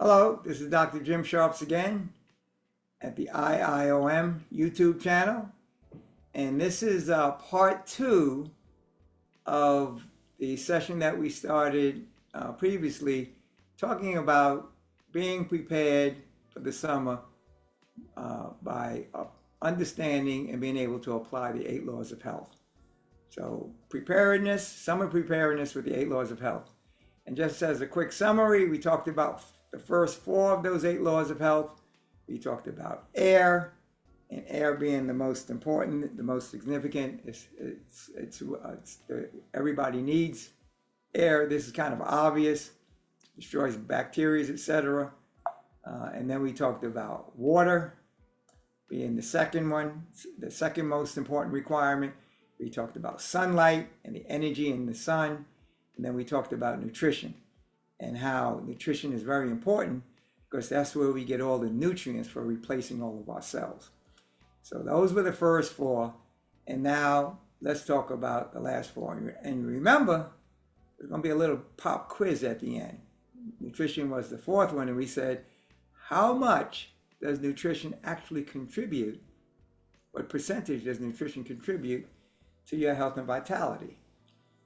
Hello, this is Dr. Jim Sharps again at the IIOM YouTube channel. And this is part 2 of the session that we started previously, talking about being prepared for the summer by understanding and being able to apply the 8 laws of health. So preparedness, summer preparedness with the 8 laws of health. And just as a quick summary, we talked about the first 4 of those 8 laws of health. We talked about air, and air being the most important, the most significant. Everybody needs air. This is kind of obvious. Destroys bacteria, etc. And then we talked about water being the second one, the second most important requirement. We talked about sunlight and the energy in the sun. And then we talked about nutrition and how nutrition is very important because that's where we get all the nutrients for replacing all of our cells. So those were the first 4. And now let's talk about the last 4. And remember, there's going to be a little pop quiz at the end. Nutrition was the 4th one. And we said, how much does nutrition actually contribute? What percentage does nutrition contribute to your health and vitality?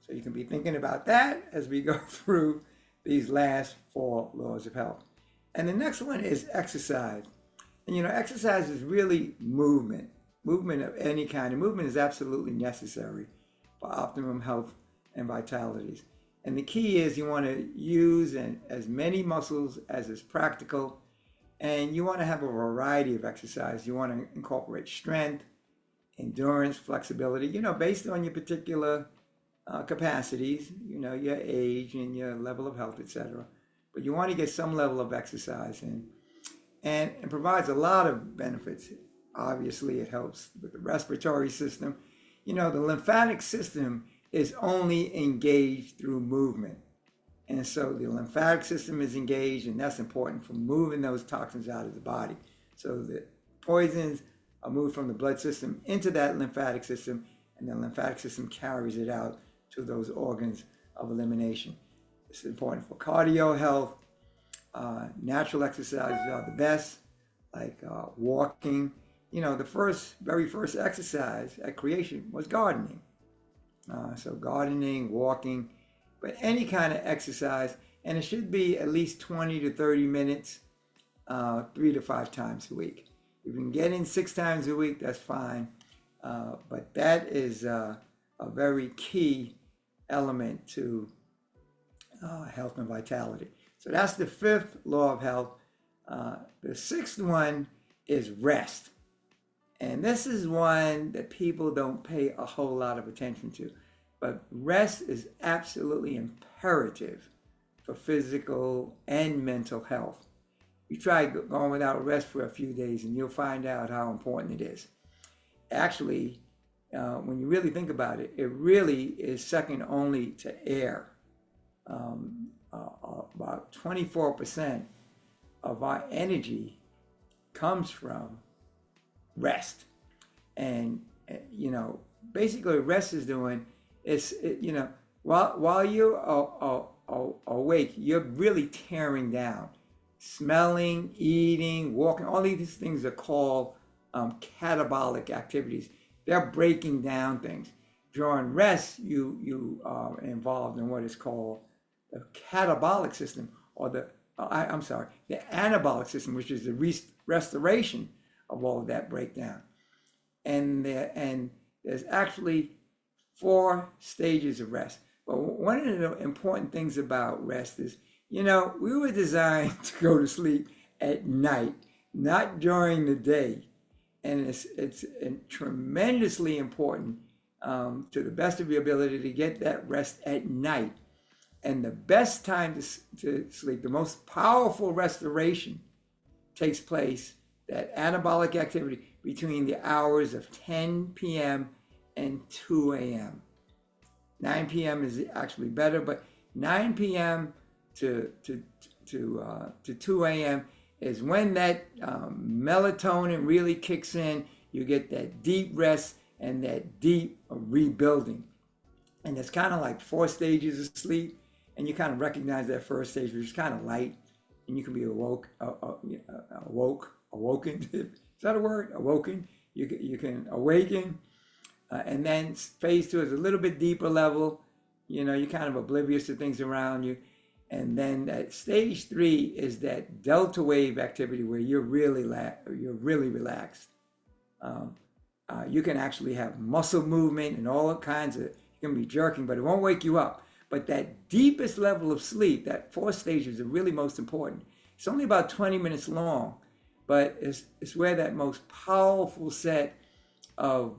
So you can be thinking about that as we go through these last 4 laws of health. And the next one is exercise. And exercise is really movement of any kind. And movement is absolutely necessary for optimum health and vitality. And the key is you want to use as many muscles as is practical. And you want to have a variety of exercise. You want to incorporate strength, endurance, flexibility, based on your particular capacities, your age and your level of health, etc. But you want to get some level of exercise in. And it provides a lot of benefits. Obviously, it helps with the respiratory system. The lymphatic system is only engaged through movement. And so the lymphatic system is engaged, and that's important for moving those toxins out of the body. So the poisons are moved from the blood system into that lymphatic system, and the lymphatic system carries it out to those organs of elimination. It's important for cardio health. Natural exercises are the best, like walking. The very first exercise at creation was gardening. So gardening, walking, but any kind of exercise, and it should be at least 20 to 30 minutes, 3 to 5 times a week. If you can get in 6 times a week, that's fine. But that is a very key element to health and vitality. So that's the 5th law of health. The 6th one is rest. And this is one that people don't pay a whole lot of attention to. But rest is absolutely imperative for physical and mental health. You try going without rest for a few days and you'll find out how important it is. Actually, when you really think about it, it really is second only to air. About 24% of our energy comes from rest. And, basically what rest is doing is, while you're awake, you're really tearing down. Smelling, eating, walking, all these things are called catabolic activities. They're breaking down things. During rest, you are involved in what is called the catabolic system, or the anabolic system, which is the restoration of all of that breakdown. And there's actually 4 stages of rest. But one of the important things about rest is, we were designed to go to sleep at night, not during the day. And it's tremendously important to the best of your ability to get that rest at night. And the best time to sleep, the most powerful restoration takes place, that anabolic activity, between the hours of 10 p.m. and 2 a.m. 9 p.m. is actually better, but 9 p.m. to 2 a.m. is when that melatonin really kicks in. You get that deep rest and that deep rebuilding. And it's kind of like 4 stages of sleep. And you kind of recognize that first stage, which is kind of light. and you can be awoken. Is that a word? Awoken. You can awaken, and then phase two is a little bit deeper level. You're kind of oblivious to things around you. And then at stage three is that delta wave activity where you're really relaxed. You can actually have muscle movement and all kinds of, you can be jerking, but it won't wake you up. But that deepest level of sleep, that fourth stage, is really most important. It's only about 20 minutes long, but it's where that most powerful set of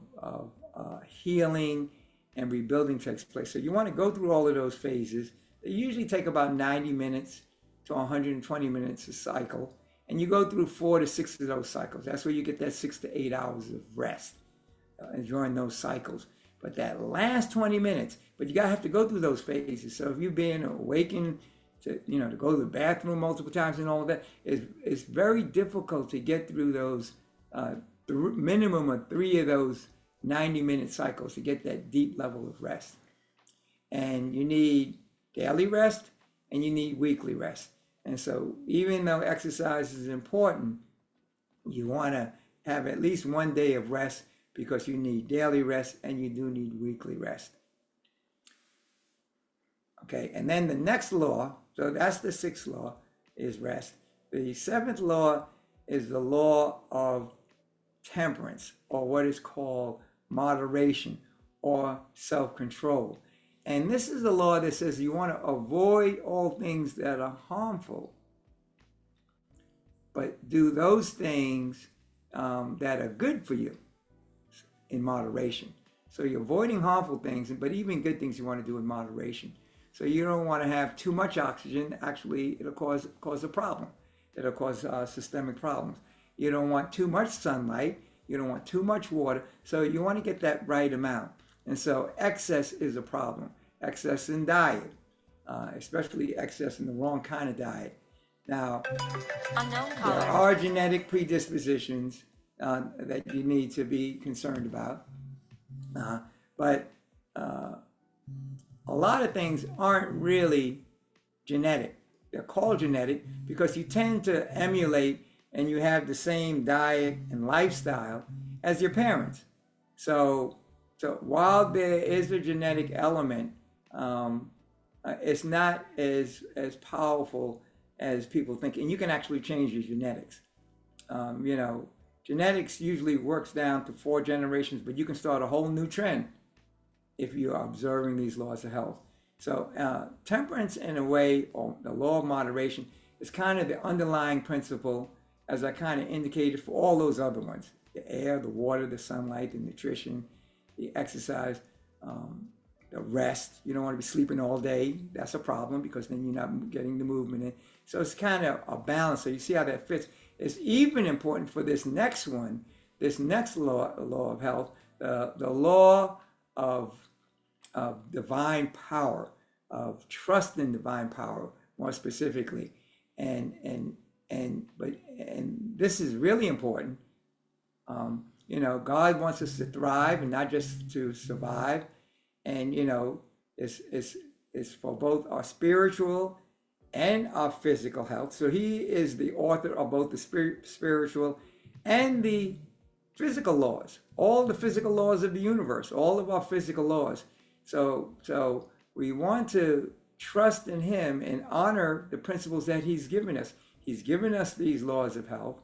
healing and rebuilding takes place. So you want to go through all of those phases. They usually take about 90 minutes to 120 minutes a cycle. And you go through 4 to 6 of those cycles. That's where you get that 6 to 8 hours of rest during those cycles. But that last 20 minutes, but you gotta have to go through those phases. So if you're being awakened to go to the bathroom multiple times and all of that, it's very difficult to get through those minimum of 3 of those 90-minute cycles to get that deep level of rest. And you need daily rest and you need weekly rest. And so even though exercise is important, you want to have at least 1 day of rest because you need daily rest and you do need weekly rest. Okay, and then the next law, so that's the 6th law, is rest. The 7th law is the law of temperance, or what is called moderation or self-control. And this is the law that says you want to avoid all things that are harmful, but do those things that are good for you in moderation. So you're avoiding harmful things, but even good things you want to do in moderation. So you don't want to have too much oxygen. Actually, it'll cause a problem. It'll cause systemic problems. You don't want too much sunlight. You don't want too much water. So you want to get that right amount. And so excess is a problem. Excess in diet, especially excess in the wrong kind of diet. Now, there are genetic predispositions that you need to be concerned about. But a lot of things aren't really genetic. They're called genetic because you tend to emulate and you have the same diet and lifestyle as your parents. So while there is a genetic element, it's not as powerful as people think. And you can actually change your genetics. Genetics usually works down to 4 generations, but you can start a whole new trend if you're observing these laws of health. So temperance, in a way, or the law of moderation, is kind of the underlying principle, as I kind of indicated, for all those other ones: the air, the water, the sunlight, the nutrition, the exercise, the rest. You don't want to be sleeping all day. That's a problem because then you're not getting the movement in. So it's kind of a balance. So you see how that fits. It's even important for this next one, this next law of health, the law of divine power, of trust in divine power, more specifically. And this is really important. God wants us to thrive and not just to survive. And it's for both our spiritual and our physical health. So he is the author of both the spiritual and the physical laws, all the physical laws of the universe, all of our physical laws. So we want to trust in him and honor the principles that he's given us. He's given us these laws of health,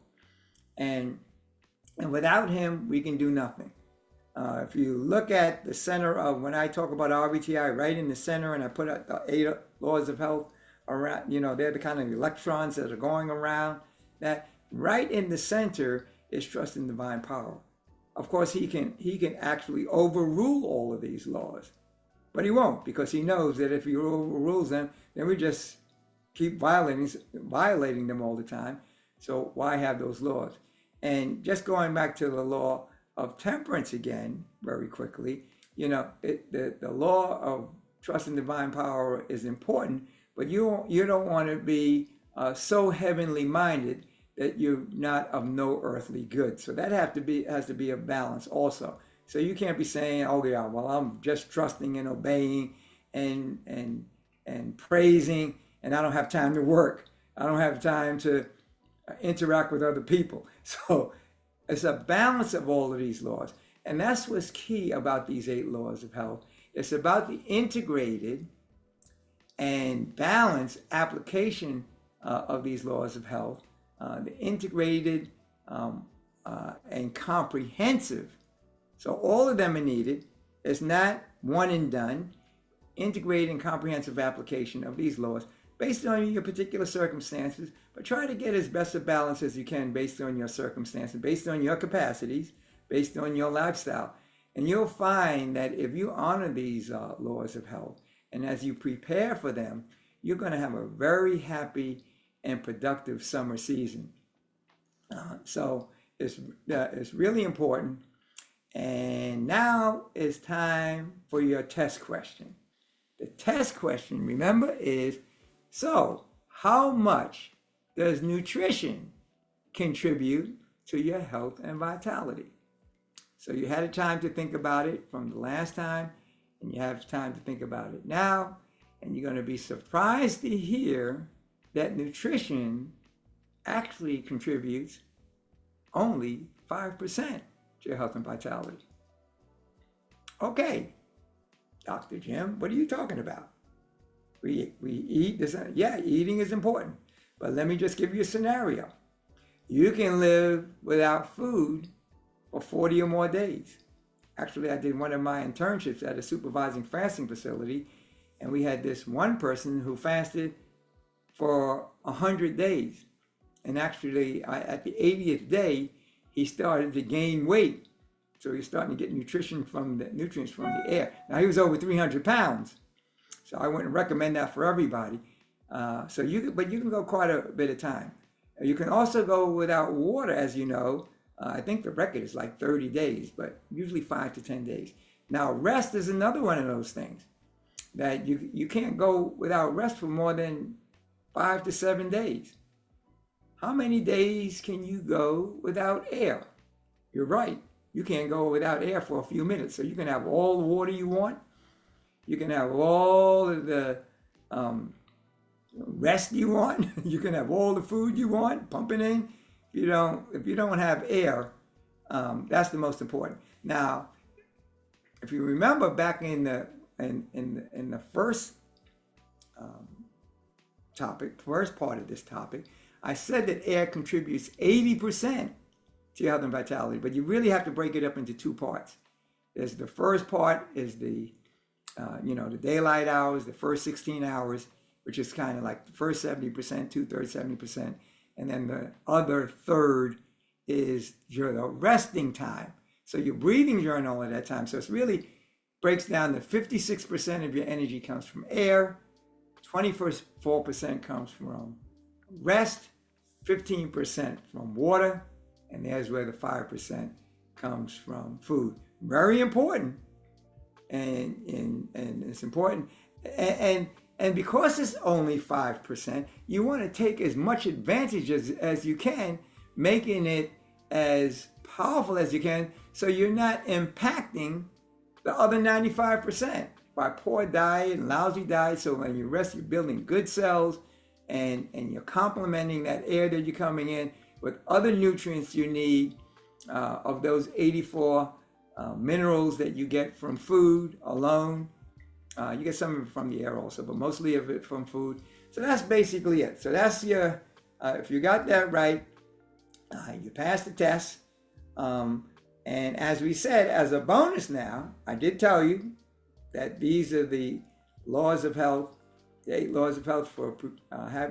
and without him, we can do nothing. If you look at the center of, when I talk about RBTI, right in the center, and I put out the 8 laws of health around, they're the kind of electrons that are going around, that right in the center is trust in divine power. Of course, he can actually overrule all of these laws, but he won't, because he knows that if he overrules them, then we just keep violating them all the time. So why have those laws? And just going back to the law of temperance again, very quickly, the law of trust in divine power is important, but you don't want to be so heavenly minded that you're not of no earthly good. So that has to be a balance also. So you can't be saying, oh yeah, well, I'm just trusting and obeying and praising, and I don't have time to work. I don't have time to interact with other people. So it's a balance of all of these laws. And that's what's key about these 8 laws of health. It's about the integrated and balanced application of these laws of health, the integrated and comprehensive. So all of them are needed. It's not one and done. Integrated and comprehensive application of these laws based on your particular circumstances, but try to get as best a balance as you can based on your circumstances, based on your capacities, based on your lifestyle. And you'll find that if you honor these laws of health, and as you prepare for them, you're going to have a very happy and productive summer season. So it's really important. And now it's time for your test question. The test question, remember, is, so how much does nutrition contribute to your health and vitality? So you had a time to think about it from the last time, and you have time to think about it now, and you're going to be surprised to hear that nutrition actually contributes only 5% to your health and vitality. Okay, Dr. Jim, what are you talking about? We eat this. Yeah, eating is important. But let me just give you a scenario. You can live without food for 40 or more days. Actually, I did one of my internships at a supervising fasting facility, and we had this one person who fasted for 100 days. And actually, at the 80th day, he started to gain weight. So he's starting to get nutrients from the air. Now, he was over 300 pounds. So I wouldn't recommend that for everybody. But you can go quite a bit of time. You can also go without water, as you know. I think the record is like 30 days, but usually 5 to 10 days. Now, rest is another one of those things that you can't go without rest for more than 5 to 7 days. How many days can you go without air? You're right. You can't go without air for a few minutes. So you can have all the water you want. You can have all of the rest you want. You can have all the food you want, pumping in. If you don't have air, that's the most important. Now, if you remember back in the first first part of this topic, I said that air contributes 80% to your health and vitality, but you really have to break it up into 2 parts. There's the first part is the daylight hours, the first 16 hours, which is kind of like the first 70%, 2/3, 70%. And then the other third is your resting time. So you're breathing during all of that time. So it really breaks down to 56% of your energy comes from air, 24% comes from rest, 15% from water, and there's where the 5% comes from food. Very important. And it's important. And because it's only 5%, you want to take as much advantage as you can, making it as powerful as you can, so you're not impacting the other 95% by poor diet and lousy diet. So when you rest, you're building good cells, and you're complementing that air that you're coming in with other nutrients you need, of those 84 minerals that you get from food alone. You get some of it from the air also, but mostly of it from food. So that's basically it. So that's your, if you got that right, you passed the test. And as we said, as a bonus now, I did tell you that these are the laws of health, the 8 laws of health for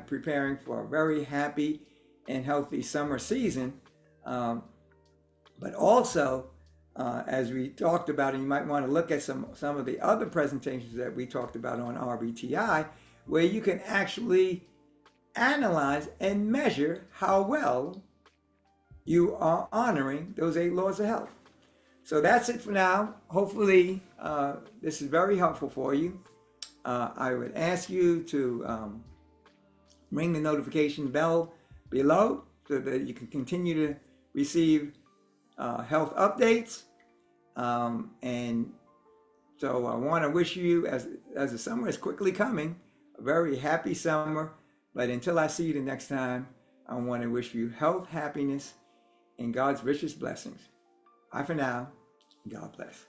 preparing for a very happy and healthy summer season. But also, as we talked about, and you might want to look at some of the other presentations that we talked about on RBTI, where you can actually analyze and measure how well you are honoring those 8 laws of health. So that's it for now. Hopefully, this is very helpful for you. I would ask you to ring the notification bell below so that you can continue to receive health updates. And so I want to wish you, as the summer is quickly coming, a very happy summer. But until I see you the next time, I want to wish you health, happiness, and God's richest blessings. Bye for now. God bless.